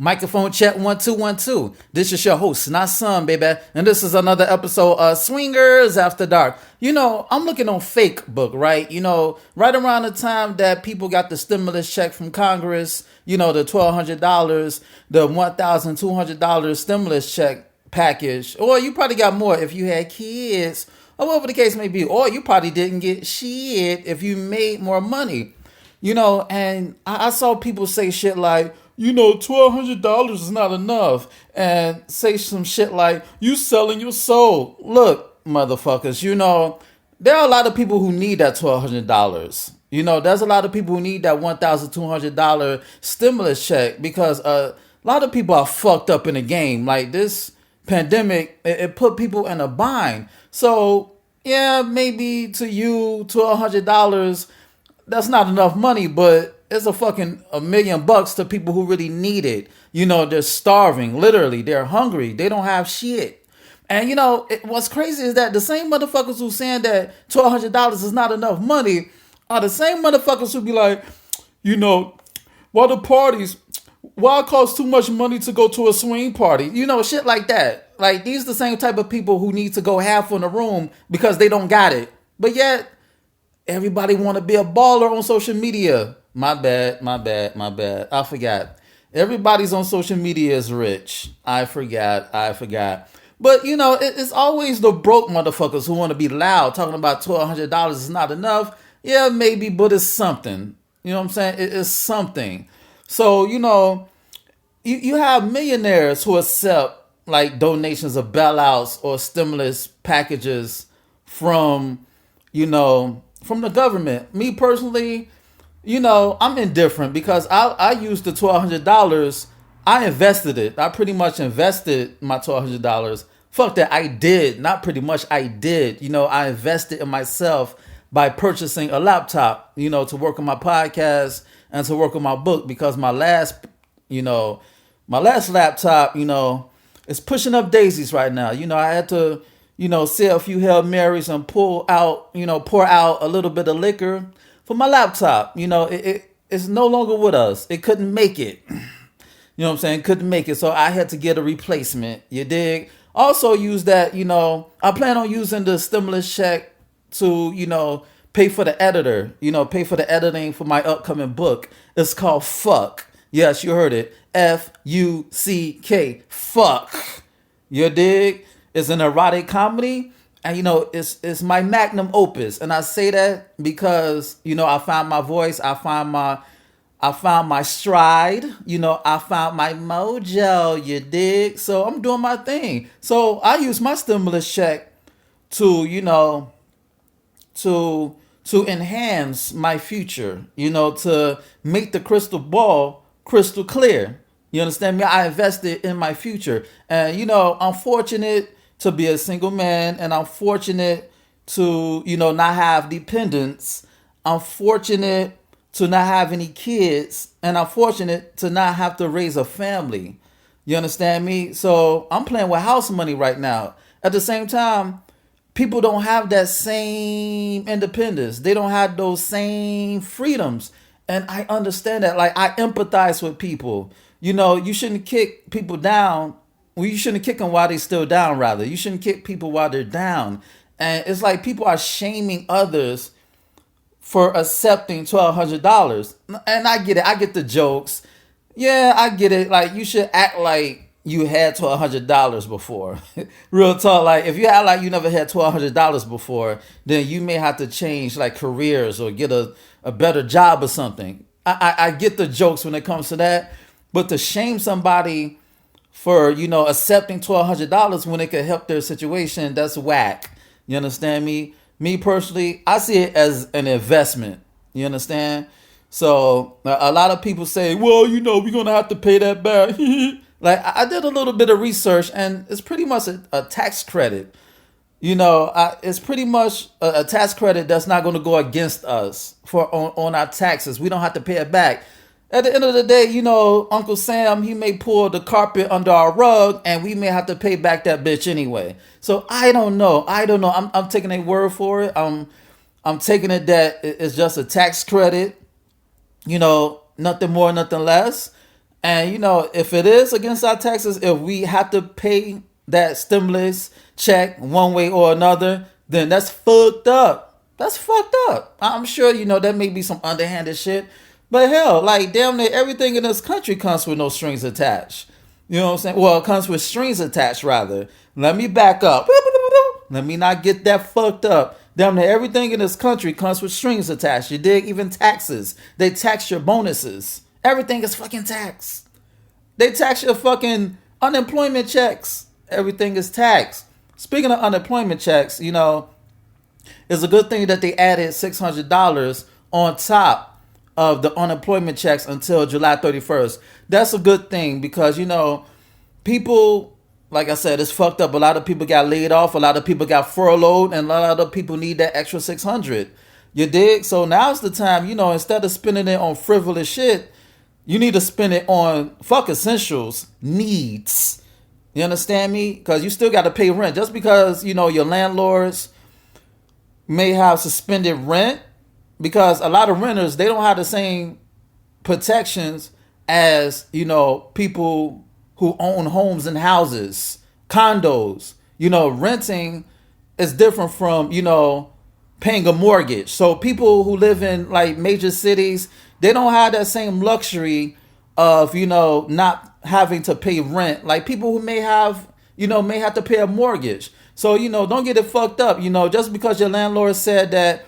Microphone check 1 2 1 2. This is your host, not son, baby, and this is another episode of Swingers After Dark. I'm looking on Facebook, right? Right around the time that people got the stimulus check from Congress, the $1,200, the $1,200 stimulus check package, or you probably got more if you had kids, or whatever the case may be, or you probably didn't get shit if you made more money. And I saw people say shit like, $1,200 is not enough, and say some shit like, you selling your soul. Look, motherfuckers, there are a lot of people who need that $1,200. There's a lot of people who need that $1,200 stimulus check because a lot of people are fucked up in the game. Like this pandemic, it put people in a bind. So, yeah, maybe to you, $1,200, that's not enough money, but it's a fucking $1 million to people who really need it. They're starving, literally. They're hungry. They don't have shit. And what's crazy is that the same motherfuckers who saying that $1,200 is not enough money are the same motherfuckers who be like, why it costs too much money to go to a swing party? Shit like that. Like, these are the same type of people who need to go half in the room because they don't got it. But yet, everybody want to be a baller on social media. My bad. I forgot. Everybody's on social media is rich. I forgot. But, it's always the broke motherfuckers who want to be loud, talking about $1,200 is not enough. Yeah, maybe, but it's something. You know what I'm saying? It's something. So, you have millionaires who accept, like, donations of bailouts or stimulus packages from the government. Me personally, I'm indifferent because I used the $1,200. I invested it. I pretty much invested my $1,200. Fuck that. I did. Not pretty much. I did. I invested in myself by purchasing a laptop, to work on my podcast and to work on my book because my last laptop, is pushing up daisies right now. I had to, say a few Hail Marys and pour out a little bit of liquor for my laptop. It's no longer with us. It couldn't make it. You know what I'm saying? Couldn't make it. So I had to get a replacement. You dig? Also use that, I plan on using the stimulus check to, pay for the editor, pay for the editing for my upcoming book. It's called Fuck. Yes, you heard it. Fuck. Fuck. You dig? It's an erotic comedy. And, it's my magnum opus. And I say that because, I found my voice. I found my stride. I found my mojo. You dig? So I'm doing my thing. So I use my stimulus check to, to enhance my future, to make the crystal ball crystal clear. You understand me? I invested in my future. And, I'm fortunate to be a single man, and I'm fortunate to, not have dependents. I'm fortunate to not have any kids, and I'm fortunate to not have to raise a family. You understand me? So I'm playing with house money right now. At the same time, people don't have that same independence. They don't have those same freedoms. And I understand that. Like, I empathize with people. You shouldn't kick people down. Well, you shouldn't kick them while they're still down, rather. You shouldn't kick people while they're down. And it's like people are shaming others for accepting $1,200. And I get it. I get the jokes. Yeah, I get it. Like, you should act like you had $1,200 before. Real talk. Like, if you act like you never had $1,200 before, then you may have to change, like, careers or get a better job or something. I get the jokes when it comes to that. But to shame somebody for, accepting $1,200 when it could help their situation, that's whack. You understand me? Me personally, I see it as an investment. You understand? So a lot of people say, well, we're going to have to pay that back. Like, I did a little bit of research, and it's pretty much a tax credit. It's pretty much a tax credit that's not going to go against us on our taxes. We don't have to pay it back. At the end of the day, Uncle Sam, he may pull the carpet under our rug, and we may have to pay back that bitch anyway. So I don't know. I'm taking a word for it. I'm taking it that it's just a tax credit. Nothing more, nothing less. And if it is against our taxes, if we have to pay that stimulus check one way or another, then that's fucked up. That's fucked up. I'm sure there may be some underhanded shit, but hell, like damn near everything in this country comes with no strings attached. You know what I'm saying? Well, it comes with strings attached rather. Let me back up. Let me not get that fucked up. Damn near everything in this country comes with strings attached. You dig? Even taxes. They tax your bonuses. Everything is fucking taxed. They tax your fucking unemployment checks. Everything is taxed. Speaking of unemployment checks, it's a good thing that they added $600 on top of the unemployment checks until July 31st. That's a good thing because, people, like I said, it's fucked up. A lot of people got laid off. A lot of people got furloughed. And a lot of people need that extra 600. You dig? So now's the time, instead of spending it on frivolous shit, you need to spend it on fuck essentials, needs. You understand me? Because you still got to pay rent. Just because, your landlords may have suspended rent, because a lot of renters, they don't have the same protections as, people who own homes and houses, condos. Renting is different from, paying a mortgage. So people who live in like major cities, they don't have that same luxury of, not having to pay rent. Like people who may have to pay a mortgage. So, don't get it fucked up. Just because your landlord said that,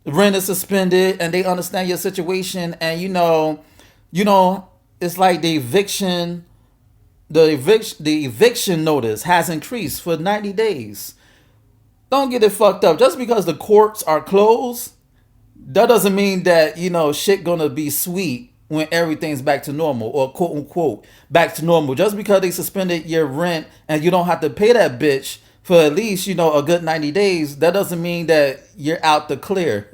rent is suspended and they understand your situation and, it's like the eviction notice has increased for 90 days. Don't get it fucked up. Just because the courts are closed, that doesn't mean that, shit gonna be sweet when everything's back to normal, or quote unquote back to normal. Just because they suspended your rent and you don't have to pay that bitch for at least, a good 90 days, that doesn't mean that you're out the clear.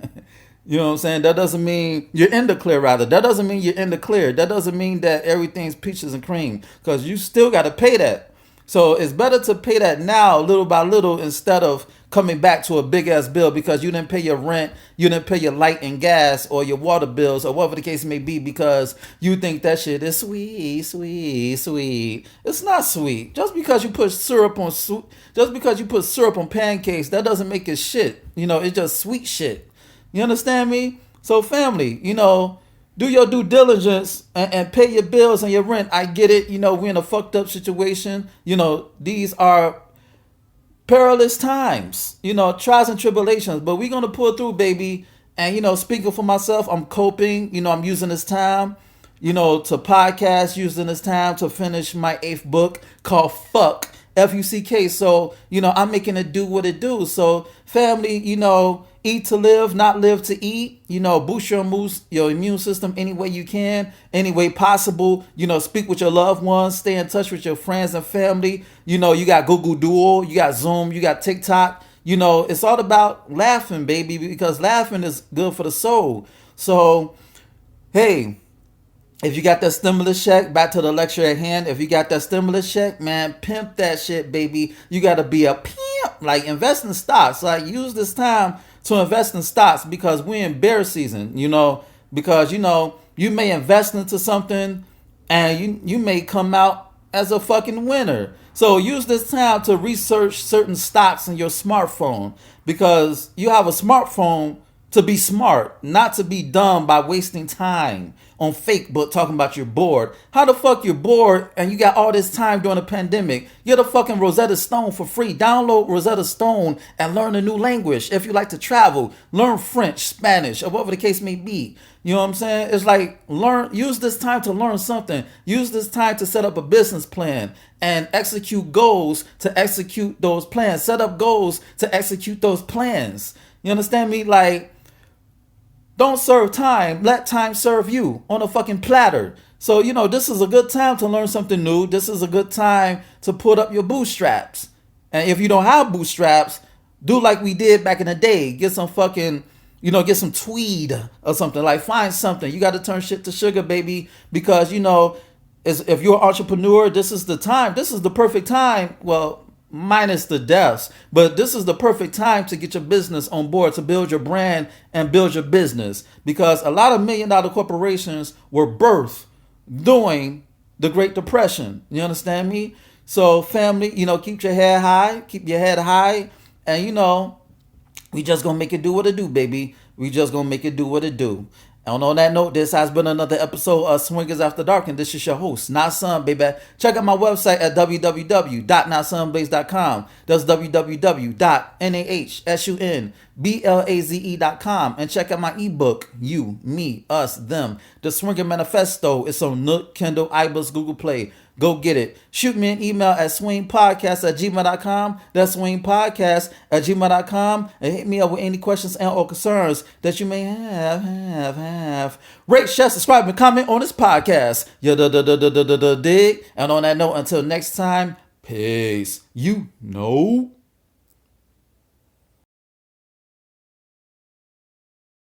You know what I'm saying? That doesn't mean you're in the clear, rather. That doesn't mean you're in the clear. That doesn't mean that everything's peaches and cream, because you still got to pay that. So it's better to pay that now, little by little, instead of coming back to a big ass bill because you didn't pay your rent, you didn't pay your light and gas or your water bills or whatever the case may be, because you think that shit is sweet, sweet, sweet. It's not sweet. Just because you put syrup on pancakes, that doesn't make it shit. It's just sweet shit. You understand me? So family, do your due diligence and pay your bills and your rent. I get it. We're in a fucked up situation. These are perilous times, trials and tribulations, but we're going to pull through, baby. And, speaking for myself, I'm coping. I'm using this time, to podcast, using this time to finish my 8th book called Fuck, Fuck. So, I'm making it do what it do. So family, eat to live, not live to eat. Boost your immune system any way you can, any way possible. Speak with your loved ones, stay in touch with your friends and family. You got Google Duo, you got Zoom, you got TikTok. It's all about laughing, baby, because laughing is good for the soul. So, hey, if you got that stimulus check, back to the lecture at hand. If you got that stimulus check, man, pimp that shit, baby. You got to be a pimp. Like, invest in stocks. Like, use this time to invest in stocks, because we're in bear season, because, you may invest into something and you may come out as a fucking winner. So use this time to research certain stocks in your smartphone, because you have a smartphone to be smart, not to be dumb by wasting time on fake book talking about you're bored. How the fuck you're bored and you got all this time during the pandemic? Get a fucking Rosetta Stone for free. Download Rosetta Stone and learn a new language. If you like to travel, learn French, Spanish, or whatever the case may be. You know what I'm saying? It's like, use this time to learn something. Use this time to set up a business plan and execute goals to execute those plans. Set up goals to execute those plans. You understand me? Like, don't serve time. Let time serve you on a fucking platter. So, this is a good time to learn something new. This is a good time to put up your bootstraps. And if you don't have bootstraps, do like we did back in the day. Get some fucking, get some tweed or something. Like, find something. You got to turn shit to sugar, baby. Because, if you're an entrepreneur, this is the time. This is the perfect time. Well, minus the deaths, but this is the perfect time to get your business on board, to build your brand and build your business, because a lot of $1 million corporations were birthed during the Great Depression. You understand me? So family, keep your head high, keep your head high, and we just gonna make it do what it do, baby. We just gonna make it do what it do. And on that note, this has been another episode of Swingers After Dark, and this is your host, Nasun, baby. Check out my website at www.nasunblaze.com. That's www.nahsunblaze.com. And check out my ebook, You, Me, Us, Them, The Swinger Manifesto. It's on Nook, Kindle, iBooks, Google Play. Go get it. Shoot me an email at swingpodcast@gmail.com. That's swingpodcast@gmail.com. And hit me up with any questions and or concerns that you may have. Rate, share, subscribe, and comment on this podcast. Dig. And on that note, until next time, peace.